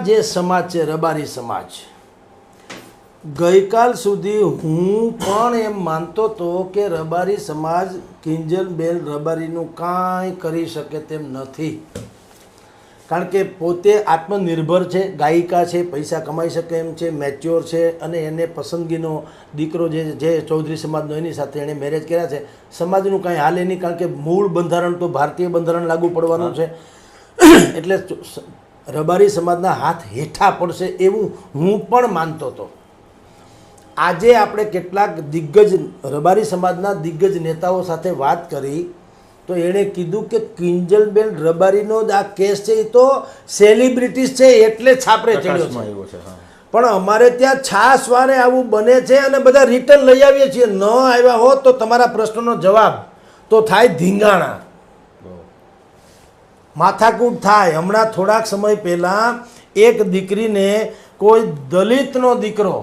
જે સમાજ છે રબારી સમાજ, ગઈકાલ સુધી હું પણ એમ માનતો હતો કે રબારી સમાજ કિંજલબેન રબારીનું કાંઈ કરી શકે તેમ નથી, કારણ કે પોતે આત્મનિર્ભર છે, ગાયિકા છે, પૈસા કમાઈ શકે એમ છે, મેચ્યોર છે, અને એને પસંદગીનો દીકરો જે ચૌધરી સમાજનો એની સાથે એણે મેરેજ કર્યા છે. સમાજનું કાંઈ હાલે નહીં, કારણ કે મૂળ બંધારણ તો ભારતીય બંધારણ લાગુ પડવાનું છે, એટલે રબારી સમાજના હાથ હેઠા પડશે એવું હું પણ માનતો હતો. આજે આપણે કેટલાક દિગ્ગજ રબારી સમાજના દિગ્ગજ નેતાઓ સાથે વાત કરી તો એણે કીધું કે કિંજલબેન રબારીનો જ આ કેસ છે, એ તો સેલિબ્રિટીઝ છે એટલે છાપરે ચડ્યો છે, પણ અમારે ત્યાં છાસવારે આવું બને છે અને બધા રિટર્ન લઈ આવીએ છીએ. ન આવ્યા હોત તો તમારા પ્રશ્નનો જવાબ તો થાય ધીંગાણા, માથાકૂટ થાય. હમણાં થોડાક સમય પહેલાં એક દીકરીને કોઈ દલિતનો દીકરો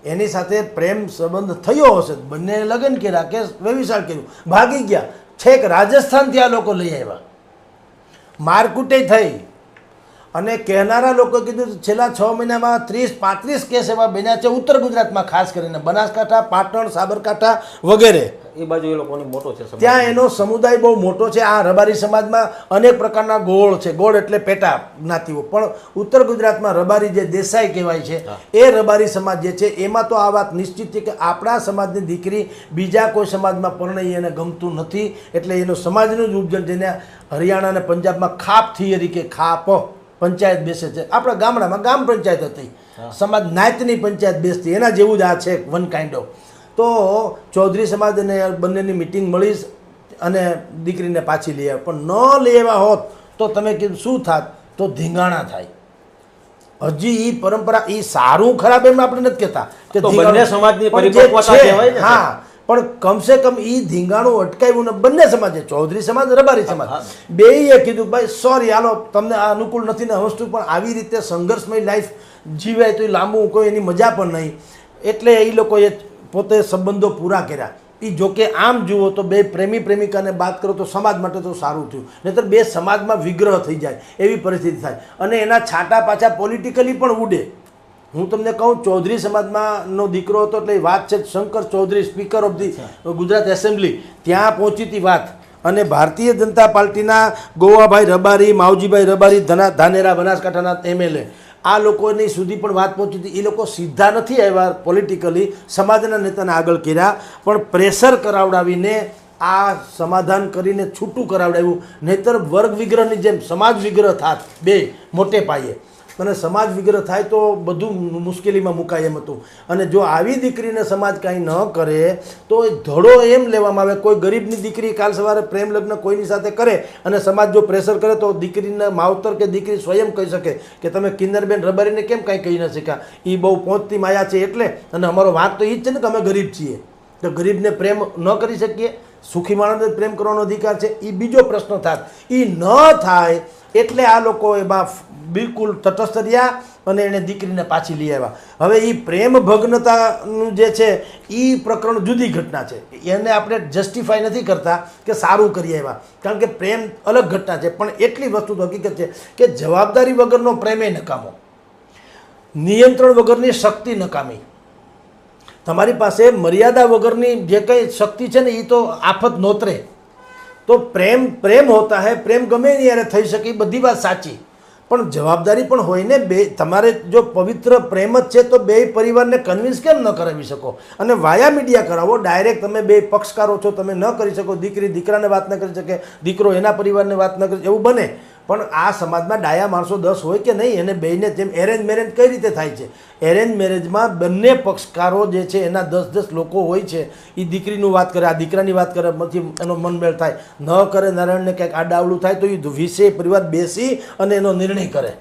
એની સાથે પ્રેમ સંબંધ થયો હશે, બંને લગ્ન કર્યા કે વ્યભિચાર કર્યું, ભાગી ગયા, છેક રાજસ્થાનથી આ લોકો લઈ આવ્યા, મારકુટે થઈ, અને કહેનારા લોકો કીધું છેલ્લા 6 મહિનામાં 30-35 કેસ એવા બન્યા છે ઉત્તર ગુજરાતમાં, ખાસ કરીને બનાસકાંઠા, પાટણ, સાબરકાંઠા વગેરે. એ બાજુ એ લોકોની મોટો છે, ત્યાં એનો સમુદાય બહુ મોટો છે. આ રબારી સમાજમાં અનેક પ્રકારના ગોળ છે, ગોળ એટલે પેટા જ્ઞાતિઓ, પણ ઉત્તર ગુજરાતમાં રબારી જે દેસાઈ કહેવાય છે એ રબારી સમાજ જે છે એમાં તો આ વાત નિશ્ચિત છે કે આપણા સમાજની દીકરી બીજા કોઈ સમાજમાં પરણાઈ એને ગમતું નથી, એટલે એનો સમાજનું જ ઉપજન, જેને હરિયાણા અને પંજાબમાં ખાપ થિયરી કે ખાપ પંચાયત બેસે છે, આપણા ગામડામાં ગામ પંચાયત હતી, સમાજ નાયતની પંચાયત બેસતી, એના જેવું જ આ છે વન કાઇન્ડ ઓફ. તો ચૌધરી સમાજ અને બંનેની મિટિંગ મળી અને દીકરીને પાછી લઈ આવ્યા, પણ ન લઈ આવ્યા હોત તો તમે કીધું શું થાત, તો ધીંગાણા થાય. હજી એ પરંપરા, એ સારું ખરાબ એમ આપણે નથી કહેતા કે બંને સમાજની પરિપક્વતા કહેવાય ને. હા, પણ કમસે કમ એ ધીંગાણું અટકાવ્યું ને બંને સમાજે, ચૌધરી સમાજ, રબારી સમાજ બેયે કીધું ભાઈ સોરી, હાલો તમને આ અનુકૂળ નથી ને વસ્તુ, પણ આવી રીતે સંઘર્ષમય લાઈફ જીવાય તો એ લાંબુ કોઈ એની મજા પણ નહીં, એટલે એ લોકોએ પોતે સંબંધો પૂરા કર્યા. એ જોકે આમ જુઓ તો બે પ્રેમી પ્રેમિકાને વાત કરો તો સમાજ માટે તો સારું થયું, નહીંતર બે સમાજમાં વિગ્રહ થઈ જાય એવી પરિસ્થિતિ થાય, અને એના છાંટા પાછા પોલિટિકલી પણ ઉડે. હું તમને કહું, ચૌધરી સમાજમાંનો દીકરો હતો, એટલે વાત છે Shankar Chaudhary, speaker of the Gujarat assembly, ત્યાં પહોંચી હતી વાત. અને ભારતીય જનતા પાર્ટીના ગોવાભાઈ રબારી, માવજીભાઈ રબારી, ધાનેરા બનાસકાંઠાના MLA, આ લોકોની સુધી પણ વાત પહોંચી હતી. એ લોકો સીધા નથી આવ્યા પોલિટિકલી, સમાજના નેતાને આગળ કર્યા, પણ પ્રેશર કરાવડાવીને આ સમાધાન કરીને છૂટું કરાવડાવ્યું, નહીંતર વર્ગ વિગ્રહની જેમ સમાજ વિગ્રહ થાત બે મોટે પાયે, અને સમાજ વિગ્રહ થાય તો બધું મુશ્કેલીમાં મુકાય એમ હતું. અને જો આવી દીકરીને સમાજ કાંઈ ન કરે તો એ ધડો એમ લેવામાં આવે, કોઈ ગરીબની દીકરી કાલ સવારે પ્રેમ લગ્ન કોઈની સાથે કરે અને સમાજ જો પ્રેશર કરે તો દીકરીના માવતર કે દીકરી સ્વયં કહી શકે કે તમે કિન્નરબેન રબારીને કેમ કાંઈ કહી ન શક્યા, એ બહુ પહોંચતી માયા છે એટલે, અને અમારો વાંક તો એ જ છે ને કે અમે ગરીબ છીએ, તો ગરીબને પ્રેમ ન કરી શકીએ, સુખી માણસને પ્રેમ કરવાનો અધિકાર છે, એ બીજો પ્રશ્ન થાત. એ ન થાય એટલે આ લોકો એમાં બિલકુલ તટસ્થ રહ્યા અને એણે દીકરીને પાછી લઈ આવ્યા. હવે એ પ્રેમ ભગ્નતાનું જે છે એ પ્રકરણ જુદી ઘટના છે, એને આપણે જસ્ટિફાઈ નથી કરતા કે સારું કરી આવ્યા, કારણ કે પ્રેમ અલગ ઘટના છે, પણ એટલી વસ્તુ તો હકીકત છે કે જવાબદારી વગરનો પ્રેમ એ નકામો, નિયંત્રણ વગરની શક્તિ નકામી, તમારી પાસે મર્યાદા વગરની જે કંઈ શક્તિ છે ને એ તો આફત નોતરે. તો પ્રેમ પ્રેમ હોતા હૈ, પ્રેમ ગમે નહીં યારે થઈ શકે, એ બધી વાત સાચી, પણ જવાબદારી પણ હોય ને. બે તમારે જો પવિત્ર પ્રેમ જ છે તો બે પરિવારને કન્વિન્સ કેમ ન કરાવી શકો, અને વાયા મીડિયા કરાવો, ડાયરેક્ટ તમે બે પક્ષકારો છો, તમે ન કરી શકો, દીકરી દીકરાને વાત ન કરી શકે, દીકરો એના પરિવારને વાત ન કરી, એવું બને. પણ આ સમાજમાં ડાયા માણસો 10 હોય કે નહીં, એને બેયને જેમ એરેન્જ મેરેજ કઈ રીતે થાય છે, એરેન્જ મેરેજમાં બંને પક્ષકારો જે છે એના 10-10 લોકો હોય છે, એ દીકરીનું વાત કરે, આ દીકરાની વાત કરે, પછી એનો મનમેળ થાય, ન કરે, નારાયણને ક્યાંક આડાવડું થાય તો એ વિશે પરિવાર બેસી અને એનો નિર્ણય કરે.